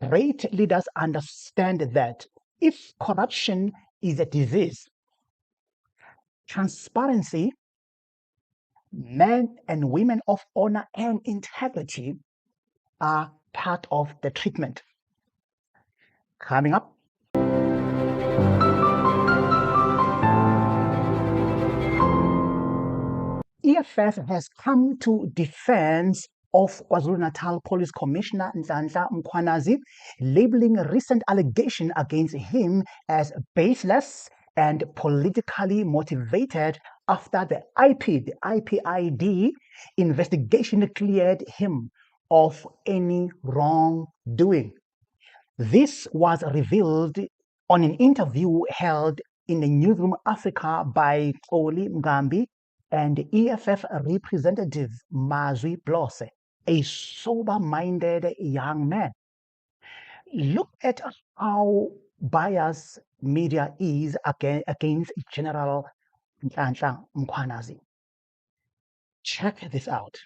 Great leaders understand that if corruption is a disease, transparency, men and women of honor and integrity are part of the treatment. Coming up, EFF has come to defense of KwaZulu-Natal Police Commissioner Nhlanhla Mkhwanazi, labeling a recent allegation against him as baseless and politically motivated after the IPID investigation cleared him of any wrongdoing. This was revealed on an interview held in the Newsroom Africa by Xoli Mgambi and EFF representative Mazwi Blose, a sober-minded young man. Look at how biased media is against General Nhlanhla Mkhwanazi. Check this out.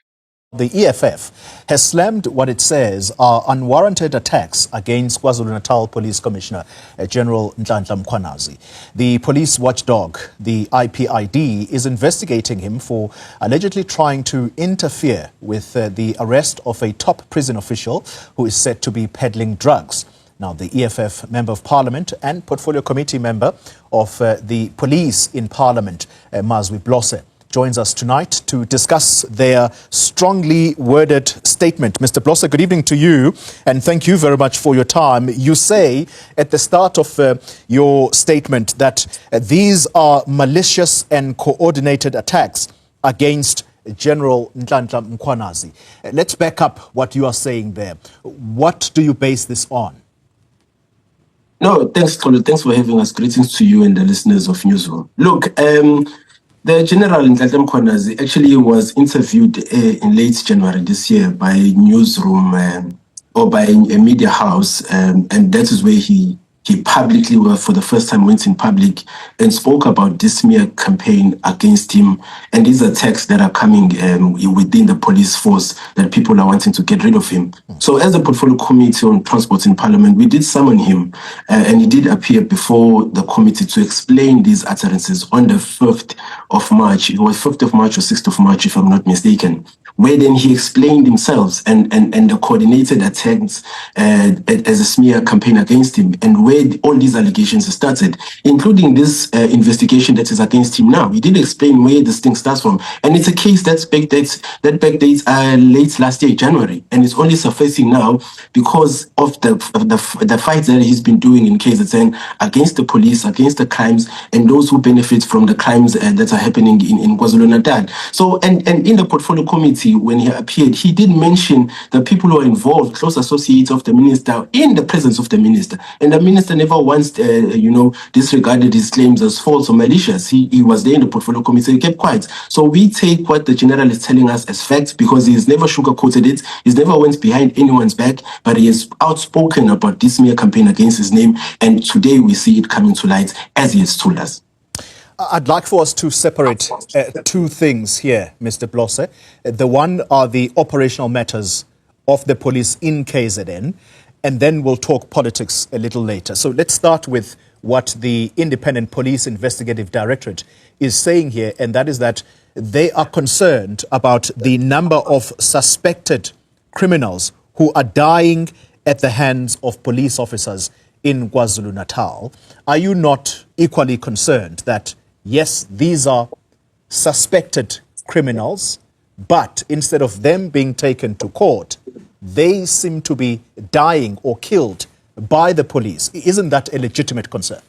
The EFF has slammed what it says are unwarranted attacks against KwaZulu-Natal Police Commissioner General Nhlanhla Mkhwanazi. The police watchdog, the IPID, is investigating him for allegedly trying to interfere with the arrest of a top prison official who is said to be peddling drugs. Now, the EFF Member of Parliament and Portfolio Committee member of the Police in Parliament, Mazwi Blose, joins us tonight to discuss their strongly worded statement. Mr. Blose, good evening to you, and thank you very much for your time. You say at the start of your statement that these are malicious and coordinated attacks against General Nhlanhla Mkhwanazi. Let's back up what you are saying there. What do you base this on? No, thanks, Tolu. Thanks for having us. Greetings to you and the listeners of Newsroom. Look, the General Nhlanhla Mkhwanazi actually was interviewed in late January this year by Newsroom or by a media house, and that is where he publicly, for the first time, went in public and spoke about this smear campaign against him and these attacks that are coming within the police force, that people are wanting to get rid of him. So as the Portfolio Committee on Transport in Parliament, we did summon him and he did appear before the committee to explain these utterances on the 5th of March. It was 5th of March or 6th of March, if I'm not mistaken, where then he explained himself and the coordinated attacks as a smear campaign against him, and where all these allegations started, including this investigation that is against him now. He did explain where this thing starts from, and it's a case that backdates late last year, January, and it's only surfacing now because of the fights that he's been doing in KZN against the police, against the crimes, and those who benefit from the crimes that are happening in KwaZulu-Natal. So, and in the Portfolio Committee, when he appeared, he did mention the people who are involved, close associates of the minister, in the presence of the minister, and the minister never once, disregarded his claims as false or malicious. He was there in the Portfolio Committee, he kept quiet. So we take what the general is telling us as facts, because he's never sugarcoated it, he's never went behind anyone's back, but he has outspoken about this smear campaign against his name, and today we see it coming to light as he has told us. I'd like for us to separate two things here, Mr. Blose. The one are the operational matters of the police in KZN, and then we'll talk politics a little later. So let's start with what the Independent Police Investigative Directorate is saying here, and that is that they are concerned about the number of suspected criminals who are dying at the hands of police officers in KwaZulu-Natal. Are you not equally concerned that, yes, these are suspected criminals, but instead of them being taken to court, they seem to be dying or killed by the police? Isn't that a legitimate concern?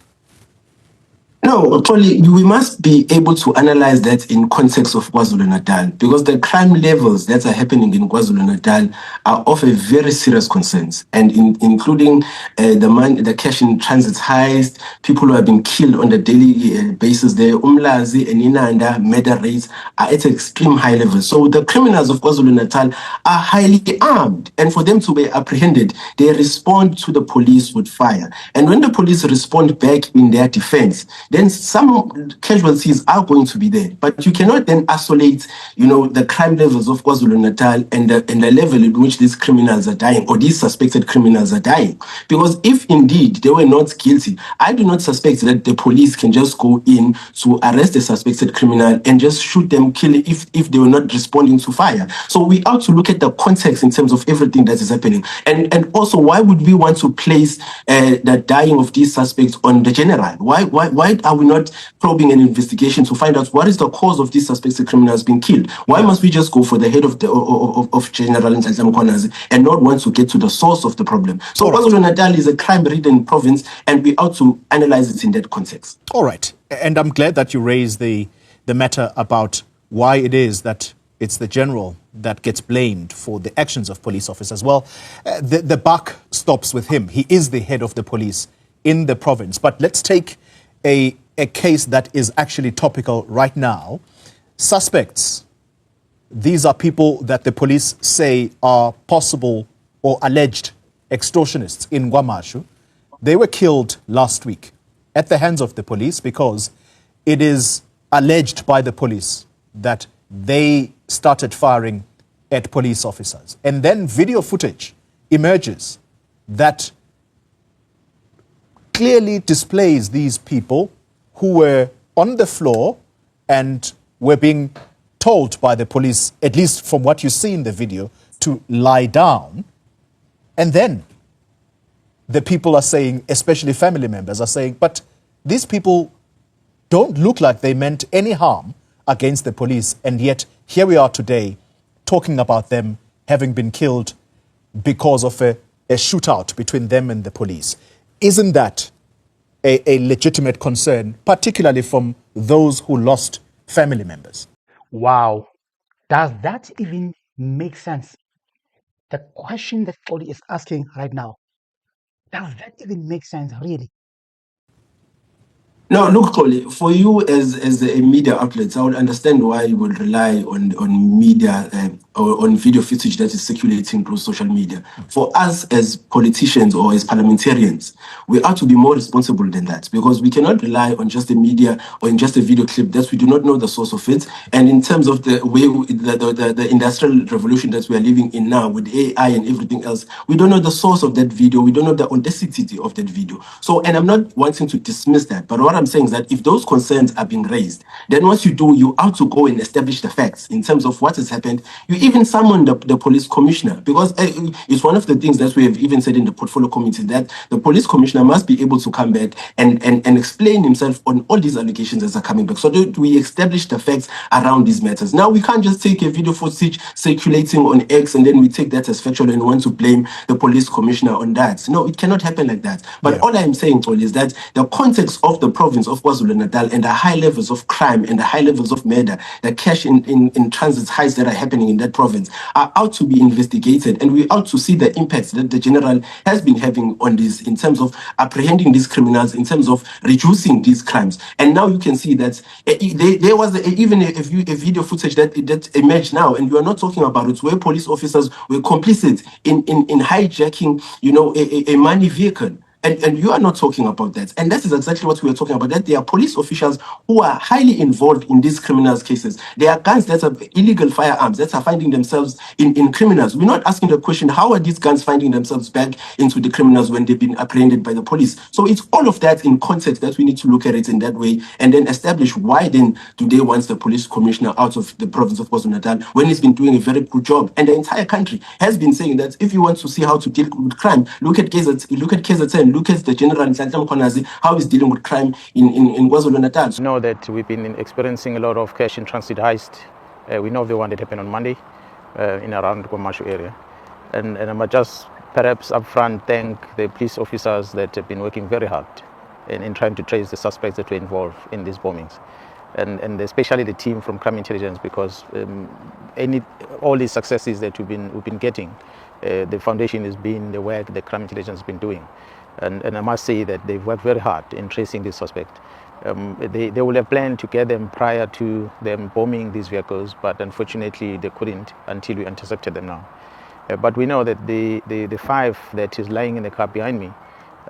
No, Toli, we must be able to analyze that in context of KwaZulu-Natal, because the crime levels that are happening in KwaZulu-Natal are of a very serious concern, and including the cash in transit heist, people who have been killed on a daily basis there, Umlazi and Inanda murder rates are at extreme high levels. So the criminals of KwaZulu-Natal are highly armed, and for them to be apprehended, they respond to the police with fire. And when the police respond back in their defense, then some casualties are going to be there. But you cannot then isolate, the crime levels of KwaZulu-Natal and the level in which these criminals are dying, or these suspected criminals are dying. Because if indeed they were not guilty, I do not suspect that the police can just go in to arrest a suspected criminal and just shoot them, kill it if they were not responding to fire. So we ought to look at the context in terms of everything that is happening. And also, why would we want to place the dying of these suspects on the general? Why are we not probing an investigation to find out what is the cause of these suspected criminals being killed? Why must we just go for the head of General Nhlanhla Mkhwanazi and not want to get to the source of the problem? So KwaZulu-Natal is a crime-ridden province, and we ought to analyze it in that context. All right. And I'm glad that you raised the matter about why it is that it's the general that gets blamed for the actions of police officers. Well, the buck stops with him. He is the head of the police in the province. But let's take a case that is actually topical right now. Suspects. These are people that the police say are possible or alleged extortionists in KwaMashu. They were killed last week at the hands of the police because it is alleged by the police that they started firing at police officers. And then video footage emerges that clearly displays these people who were on the floor and were being told by the police, at least from what you see in the video, to lie down. And then the people are saying, especially family members are saying, but these people don't look like they meant any harm against the police. And yet here we are today talking about them having been killed because of a shootout between them and the police. Isn't that a legitimate concern, particularly from those who lost family members? Wow. Does that even make sense? The question that Oli is asking right now, does that even make sense, really? No, look, Koli, for you as a media outlet, I would understand why you would rely on media or on video footage that is circulating through social media. For us as politicians or as parliamentarians, we ought to be more responsible than that, because we cannot rely on just the media or in just a video clip that we do not know the source of it. And in terms of the way the industrial revolution that we are living in now with AI and everything else, we don't know the source of that video. We don't know the authenticity of that video. So, and I'm not wanting to dismiss that, but what I'm saying is that if those concerns are being raised, then what you do, you ought to go and establish the facts in terms of what has happened. You even summon the police commissioner, because it's one of the things that we have even said in the portfolio committee, that the police commissioner must be able to come back and explain himself on all these allegations that are coming back, so that we establish the facts around these matters. Now, we can't just take a video footage circulating on X and then we take that as factual and want to blame the police commissioner on that. No, it cannot happen like that. But all I'm saying, Paul, is that the context of the province of KwaZulu-Natal and the high levels of crime and the high levels of murder, the cash in transit highs that are happening in that province are out to be investigated, and we ought to see the impacts that the general has been having on this in terms of apprehending these criminals, in terms of reducing these crimes. And now you can see that there was even a video footage that emerged now, and we are not talking about it, where police officers were complicit in hijacking, a money vehicle. And you are not talking about that. And that is exactly what we are talking about, that there are police officials who are highly involved in these criminals cases. There are guns that are illegal firearms that are finding themselves in criminals. We're not asking the question, how are these guns finding themselves back into the criminals when they've been apprehended by the police? So it's all of that in context that we need to look at it in that way, and then establish why then do they want the police commissioner out of the province of KwaZulu-Natal when he's been doing a very good job. And the entire country has been saying that if you want to see how to deal with crime, look at KZN, look at the General Nhlanhla Mkhwanazi, how he's dealing with crime in KwaZulu-Natal. We know that we've been experiencing a lot of cash in transit heist. We know the one that happened on Monday in around KwaMashu area. And I must just perhaps upfront thank the police officers that have been working very hard in trying to trace the suspects that were involved in these bombings. And especially the team from crime intelligence, because all these successes that we've been getting, the foundation has been the work the crime intelligence has been doing. And I must say that they've worked very hard in tracing this suspect. They will have planned to get them prior to them bombing these vehicles, but unfortunately they couldn't until we intercepted them now. But we know that the five that is lying in the car behind me,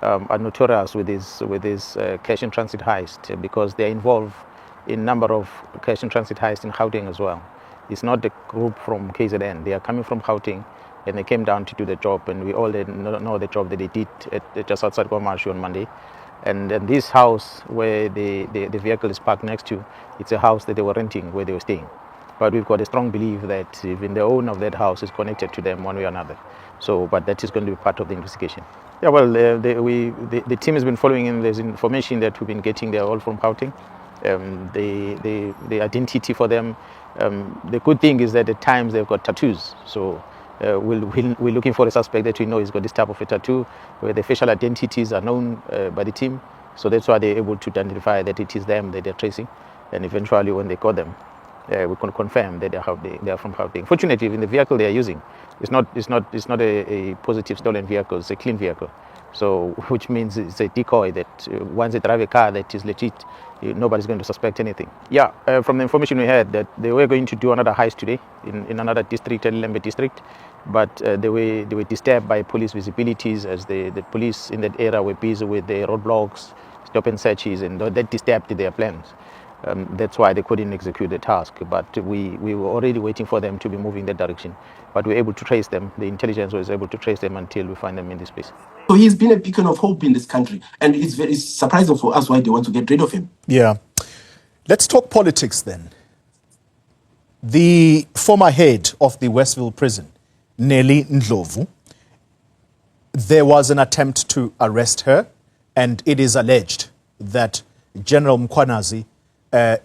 are notorious with this cash in transit heist because they are involved in number of cash in transit heists in Gauteng as well. It's not the group from KZN. They are coming from Gauteng, and they came down to do the job, and we all know the job that they did just outside KwaMashu on Monday. And this house where the vehicle is parked next to, it's a house that they were renting where they were staying. But we've got a strong belief that even the owner of that house is connected to them one way or another. So, but that is going to be part of the investigation. Yeah, well, the team has been following in. There's information that we've been getting. They're all from Gauteng. The identity for them. The good thing is that at times they've got tattoos. So we're looking for a suspect that we know has got this type of a tattoo, where the facial identities are known by the team. So that's why they're able to identify that it is them that they're tracing. And eventually, when they got them, we can confirm that they are from Gauteng. Fortunately, even the vehicle they are using is not a positive stolen vehicle. It's a clean vehicle. So, which means it's a decoy that once they drive a car that is legit, nobody's going to suspect anything. Yeah, from the information we had, that they were going to do another heist today in another district, Lembe district, but they were disturbed by police visibilities as the police in that area were busy with the roadblocks, stop and searches, and that disturbed their plans. That's why they couldn't execute the task. But we were already waiting for them to be moving that direction. But we were able to trace them. The intelligence was able to trace them until we find them in this place. So he's been a beacon of hope in this country, and it's very surprising for us why they want to get rid of him. Yeah. Let's talk politics then. The former head of the Westville prison, Nhlanhla Mkhwanazi, there was an attempt to arrest her, and it is alleged that General Mkhwanazi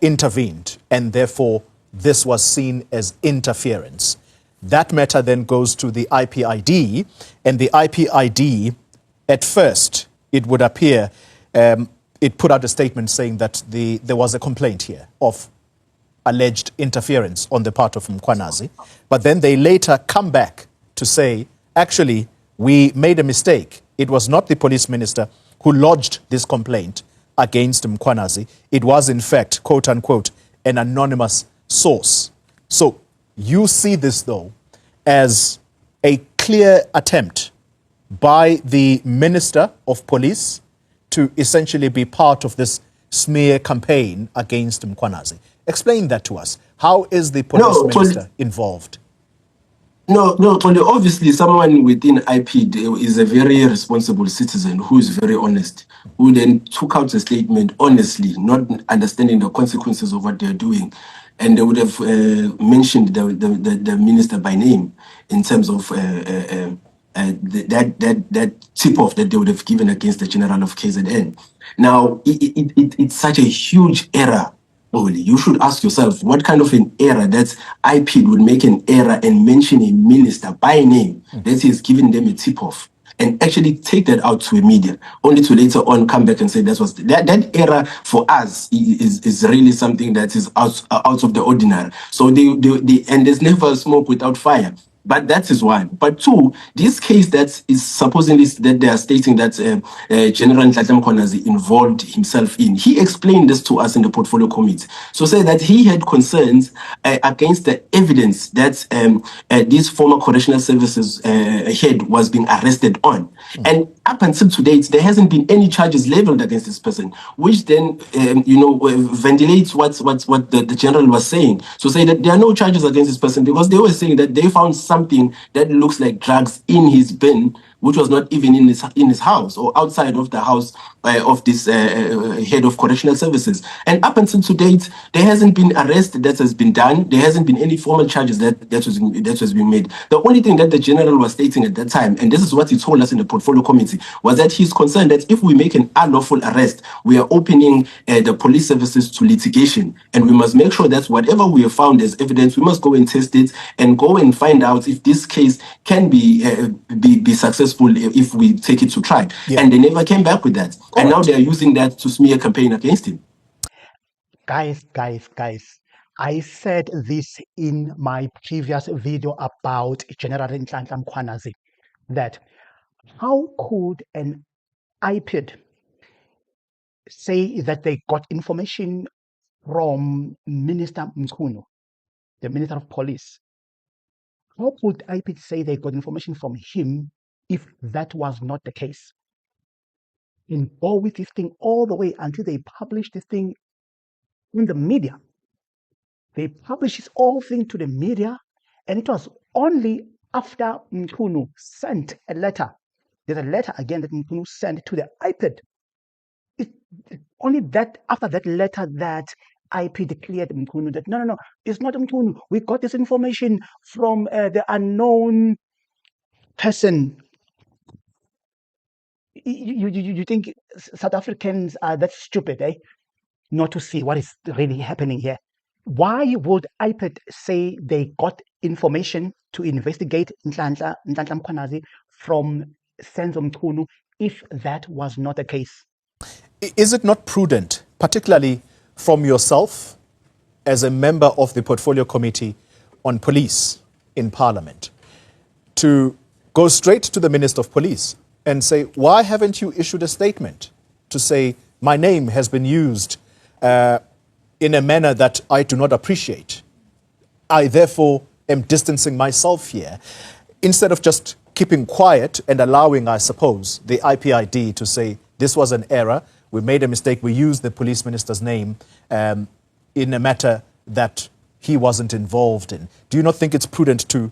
intervened, and therefore this was seen as interference. That matter then goes to the IPID, and the IPID, at first, it would appear, it put out a statement saying that there was a complaint here of alleged interference on the part of Mkhwanazi. But then they later come back to say, actually, we made a mistake. It was not the police minister who lodged this complaint against Mkhwanazi. It was, in fact, quote unquote, an anonymous source. So you see this, though, as a clear attempt by the Minister of Police to essentially be part of this smear campaign against Mkhwanazi. Explain that to us. How is the police minister involved? No, obviously someone within IPID is a very responsible citizen who is very honest, who then took out a statement honestly, not understanding the consequences of what they're doing. And they would have mentioned the minister by name in terms of that tip-off that they would have given against the general of KZN. Now, it's such a huge error. You should ask yourself what kind of an error that IPID would make an error and mention a minister by name that is giving them a tip-off and actually take that out to a media, only to later on come back and say that error for us is really something that is out of the ordinary. So and there's never smoke without fire. But that is one. But two, this case that is supposedly that they are stating that General Nhlanhla Mkhwanazi involved himself in, he explained this to us in the portfolio committee. So say that he had concerns against the evidence that this former correctional services head was being arrested on. And up until today, there hasn't been any charges leveled against this person, which then ventilates what the general was saying. So say that there are no charges against this person because they were saying that they found something that looks like drugs in his bin, which was not even in his house or outside of the house of this head of correctional services. And up until to date, there hasn't been arrest that has been done. There hasn't been any formal charges that was being made. The only thing that the general was stating at that time, and this is what he told us in the portfolio committee, was that he's concerned that if we make an unlawful arrest, we are opening the police services to litigation, and we must make sure that whatever we have found as evidence, we must go and test it and go and find out if this case can be successful if we take it to trial. Yeah. And they never came back with that. And now they are using that to smear a campaign against him. Guys, I said this in my previous video about General Nhlanhla Mkhwanazi, that how could an IPID say that they got information from Minister Mkhunu, the Minister of Police? How could IPID say they got information from him if that was not the case? and go with this thing all the way until they publish this thing in the media. They published this whole thing to the media, and it was only after Mkhunu sent a letter. There's a letter again that Mkhunu sent to the IPID. Only that after that letter that IP declared Mkhunu that no, it's not Mkhunu. We got this information from the unknown person. You think South Africans are that stupid, eh? Not to see what is really happening here. Why would IPID say they got information to investigate Nhlanhla Mkhwanazi from Senzo Mkhunu if that was not the case? Is it not prudent, particularly from yourself as a member of the Portfolio Committee on Police in Parliament, to go straight to the Minister of Police and say, why haven't you issued a statement to say, my name has been used in a manner that I do not appreciate. I therefore am distancing myself here, instead of just keeping quiet and allowing, I suppose, the IPID to say this was an error, we made a mistake, we used the police minister's name in a matter that he wasn't involved in. Do you not think it's prudent to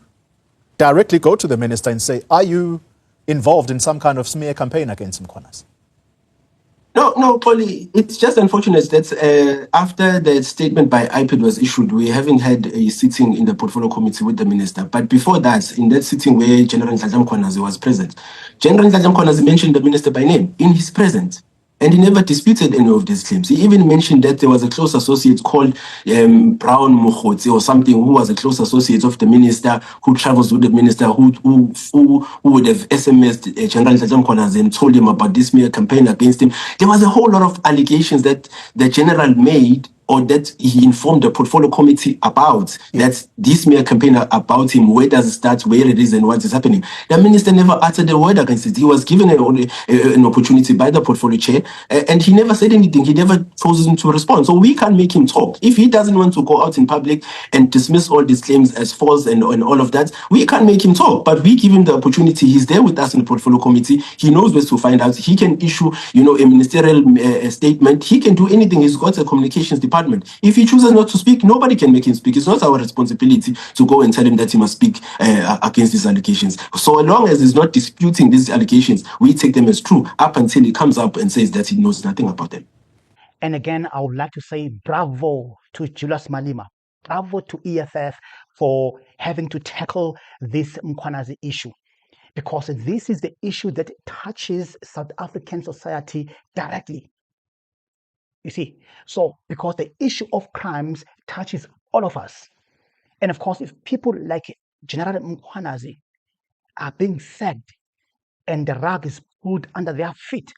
directly go to the minister and say, are you involved in some kind of smear campaign against Mkhwanazi? No, Polly, it's just unfortunate that after the statement by IPID was issued, we haven't had a sitting in the Portfolio Committee with the minister. But before that, in that sitting where General Nhlanhla Mkhwanazi was present, General Nhlanhla Mkhwanazi mentioned the minister by name in his presence. And he never disputed any of these claims. He even mentioned that there was a close associate called Brown Mokgotsi or something, who was a close associate of the minister, who travels with the minister, who would have SMS'd General Nhlanhla Mkhwanazi and told him about this smear campaign against him. There was a whole lot of allegations that the general made, or that he informed the Portfolio Committee about, that this smear campaign about him, where does it start, where it is, and what is happening. The minister never uttered a word against it. He was given an opportunity by the Portfolio Chair, and he never said anything. He never chosen to respond. So we can't make him talk. If he doesn't want to go out in public and dismiss all these claims as false and all of that, we can't make him talk. But we give him the opportunity. He's there with us in the Portfolio Committee. He knows where to find out. He can issue, a ministerial statement. He can do anything. He's got a communications department. If he chooses not to speak, nobody can make him speak. It's not our responsibility to go and tell him that he must speak against these allegations. So long as he's not disputing these allegations, we take them as true up until he comes up and says that he knows nothing about them. And again, I would like to say bravo to Julius Malema. Bravo to EFF for having to tackle this Mkhwanazi issue, because this is the issue that touches South African society directly. You see, so because the issue of crimes touches all of us. And of course, if people like General Mkhwanazi are being fed and the rug is pulled under their feet,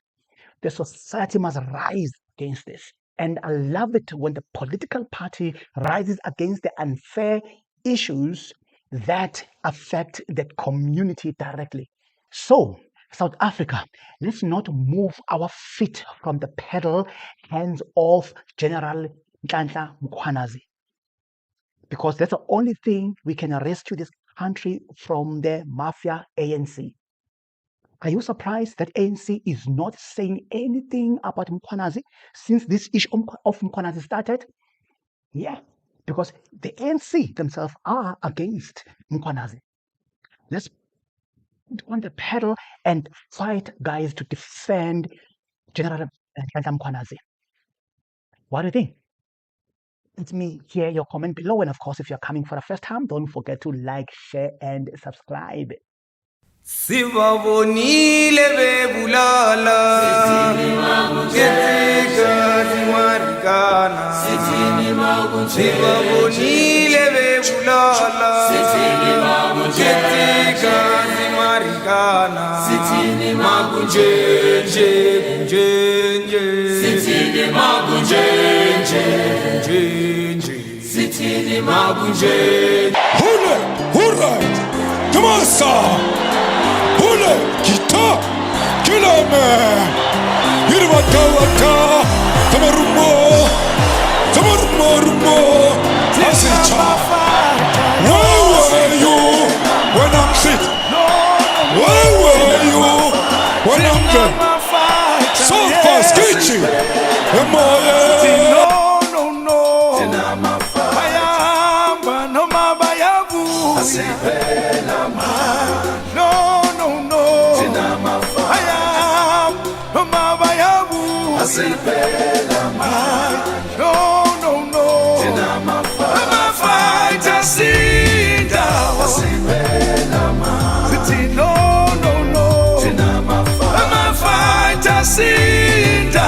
the society must rise against this. And I love it when the political party rises against the unfair issues that affect the community directly. So, South Africa, let's not move our feet from the pedal, hands off General Nhlanhla Mkhwanazi, because that's the only thing we can rescue this country from the mafia ANC. Are you surprised that ANC is not saying anything about Mkhwanazi since this issue of Mkhwanazi started? Yeah, because the ANC themselves are against Mkhwanazi. Let's on the pedal and fight, guys, to defend General Nhlanhla Mkhwanazi. What do you think? Let me hear your comment below. And of course, if you're coming for the first time, don't forget to like, share, and subscribe. Sivavonile bebulala Ketika zimarikana Sivavonile bebulala Ketika zimarikana Magunjenje Gunjenje Magunjenje Gunjenje Magunjenje Alright, come on, sir. Hule, guitar, killer man. Waka, tamarumo, rumo. Asicha. Where were you when I'm fit? Where were you when I'm dead? sofa skichi emoye no no no bayamba noma bayabuya no no no bayamba noma bayabuya no no no amafighter sinda sithi no no no amafighter sinda